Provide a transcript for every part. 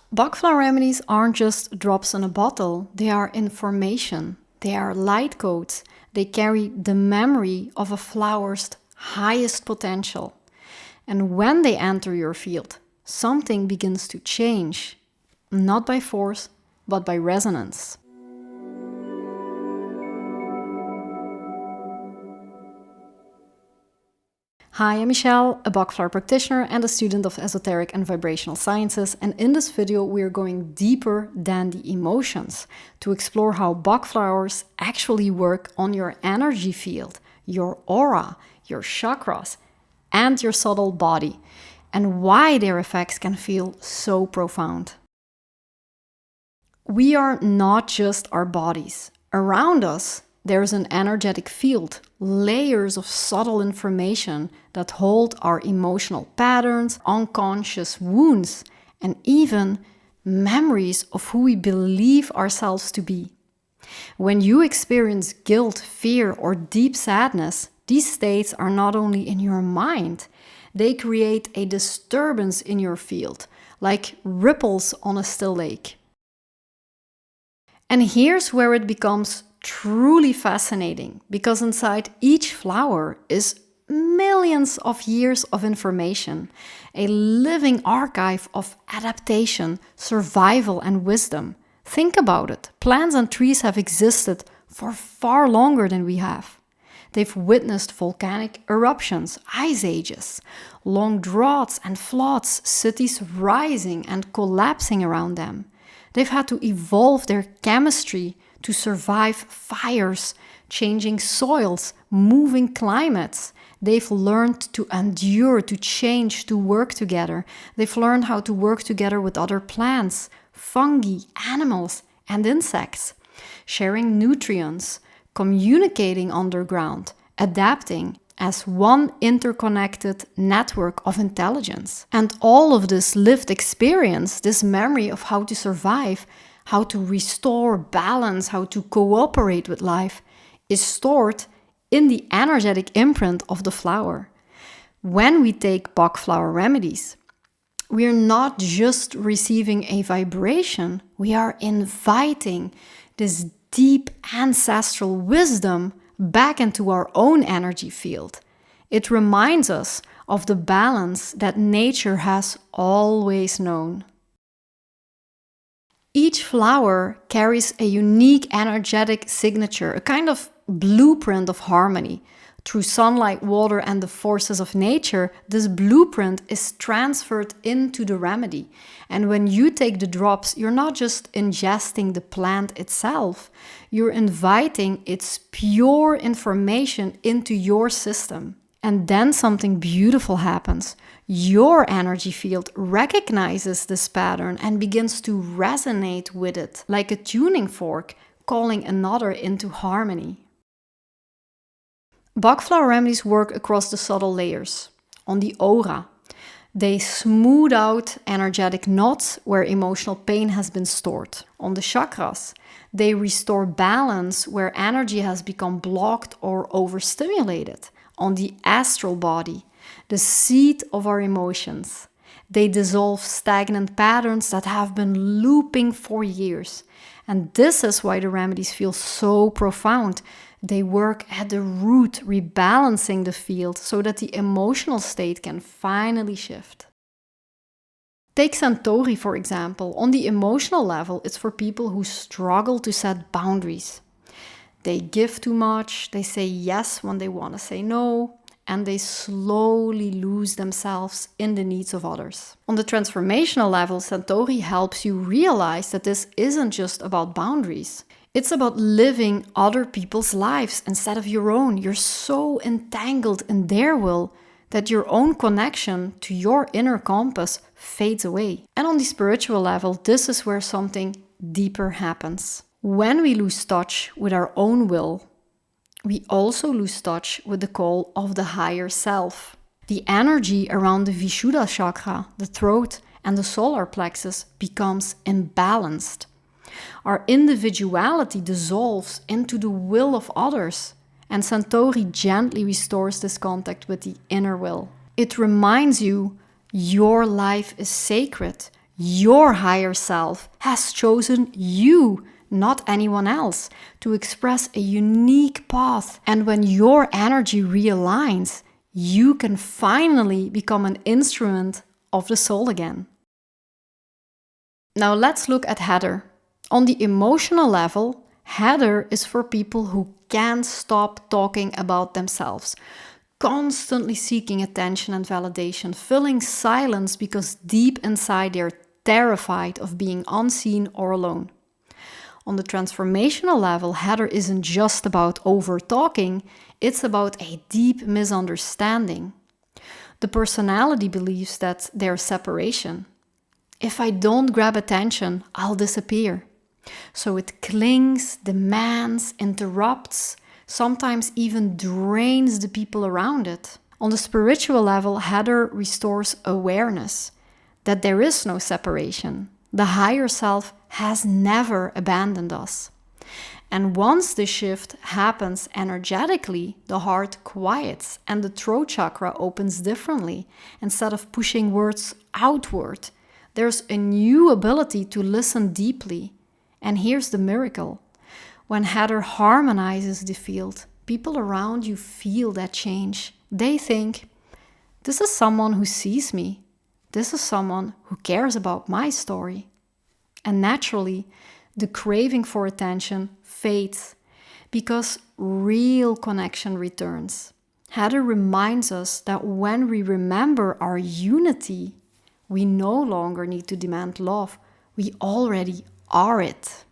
Bach Flower Remedies aren't just drops in a bottle, they are information, they are light codes, they carry the memory of a flower's highest potential. And when they enter your field, something begins to change, not by force, but by resonance. Hi, I'm Michelle, a Bach Flower practitioner and a student of esoteric and vibrational sciences, and in this video we are going deeper than the emotions to explore how Bach flowers actually work on your energy field, your aura, your chakras, and your subtle body, and why their effects can feel so profound. We are not just our bodies. Around us, there's an energetic field, layers of subtle information that hold our emotional patterns, unconscious wounds, and even memories of who we believe ourselves to be. When you experience guilt, fear, or deep sadness, these states are not only in your mind, they create a disturbance in your field, like ripples on a still lake. And here's where it becomes truly fascinating, because inside each flower is millions of years of information, a living archive of adaptation, survival, and wisdom. Think about it. Plants and trees have existed for far longer than we have. They've witnessed volcanic eruptions, ice ages, long droughts and floods, cities rising and collapsing around them. They've had to evolve their chemistry to survive fires, changing soils, moving climates. They've learned to endure, to change, to work together. They've learned how to work together with other plants, fungi, animals, and insects, sharing nutrients, communicating underground, adapting as one interconnected network of intelligence. And all of this lived experience, this memory of how to survive, how to restore balance, how to cooperate with life, is stored in the energetic imprint of the flower. When we take Bach Flower Remedies, we are not just receiving a vibration, we are inviting this deep ancestral wisdom back into our own energy field. It reminds us of the balance that nature has always known. Each flower carries a unique energetic signature, a kind of blueprint of harmony. Through sunlight, water, and the forces of nature, this blueprint is transferred into the remedy. And when you take the drops, you're not just ingesting the plant itself, you're inviting its pure information into your system. And then something beautiful happens. Your energy field recognizes this pattern and begins to resonate with it, like a tuning fork, calling another into harmony. Bach Flower Remedies work across the subtle layers. On the aura, they smooth out energetic knots where emotional pain has been stored. On the chakras, they restore balance where energy has become blocked or overstimulated. On the astral body, the seat of our emotions, they dissolve stagnant patterns that have been looping for years. And this is why the remedies feel so profound. They work at the root, rebalancing the field so that the emotional state can finally shift. Take Centaury, for example. On the emotional level, it's for people who struggle to set boundaries. They give too much, they say yes when they want to say no, and they slowly lose themselves in the needs of others. On the transformational level, Centaury helps you realize that this isn't just about boundaries. It's about living other people's lives instead of your own. You're so entangled in their will that your own connection to your inner compass fades away. And on the spiritual level, this is where something deeper happens. When we lose touch with our own will, we also lose touch with the call of the higher self. The energy around the Vishuddha chakra, the throat, and the solar plexus becomes imbalanced. Our individuality dissolves into the will of others, and Centaury gently restores this contact with the inner will. It reminds you your life is sacred, Your higher self has chosen you, not anyone else, to express a unique path. And when your energy realigns, you can finally become an instrument of the soul again. Now let's look at Heather. On the emotional level, Heather is for people who can't stop talking about themselves, constantly seeking attention and validation, filling silence because deep inside they're terrified of being unseen or alone. On the transformational level, Heather isn't just about over-talking, it's about a deep misunderstanding. The personality believes that there's separation. If I don't grab attention, I'll disappear. So it clings, demands, interrupts, sometimes even drains the people around it. On the spiritual level, Heather restores awareness that there is no separation. The higher self has never abandoned us. And once the shift happens energetically, the heart quiets and the throat chakra opens differently. Instead of pushing words outward, there's a new ability to listen deeply. And here's the miracle. When Heather harmonizes the field, people around you feel that change. They think, this is someone who sees me. This is someone who cares about my story. And naturally, the craving for attention fades because real connection returns. Heather reminds us that when we remember our unity, we no longer need to demand love. We already are it.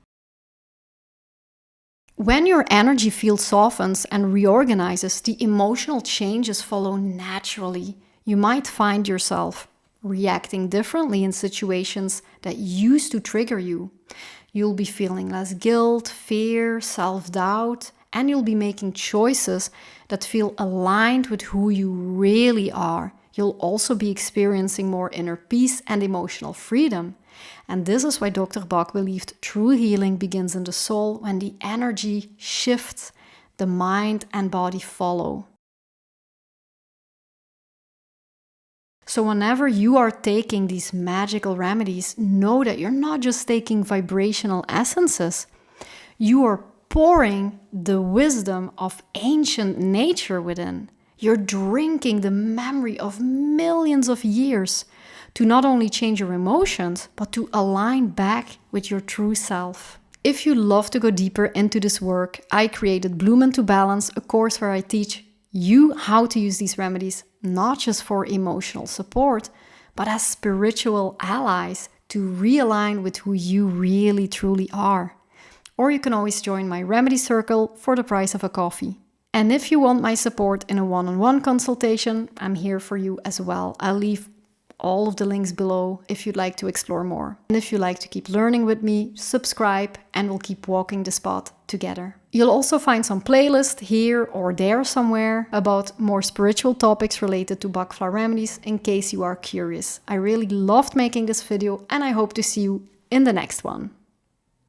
When your energy field softens and reorganizes, the emotional changes follow naturally. You might find yourself reacting differently in situations that used to trigger you. You'll be feeling less guilt, fear, self-doubt, and you'll be making choices that feel aligned with who you really are. You'll also be experiencing more inner peace and emotional freedom. And this is why Dr. Bach believed true healing begins in the soul when the energy shifts, the mind and body follow. So whenever you are taking these magical remedies, know that you're not just taking vibrational essences. You are pouring the wisdom of ancient nature within. You're drinking the memory of millions of years to not only change your emotions, but to align back with your true self. If you love to go deeper into this work, I created Bloom into Balance, a course where I teach you how to use these remedies, not just for emotional support, but as spiritual allies to realign with who you really truly are. Or you can always join my remedy circle for the price of a coffee. And if you want my support in a one-on-one consultation, I'm here for you as well. I'll leave all of the links below if you'd like to explore more. And if you like to keep learning with me, subscribe and we'll keep walking this path together. You'll also find some playlists here or there somewhere about more spiritual topics related to Bach Flower Remedies in case you are curious. I really loved making this video and I hope to see you in the next one.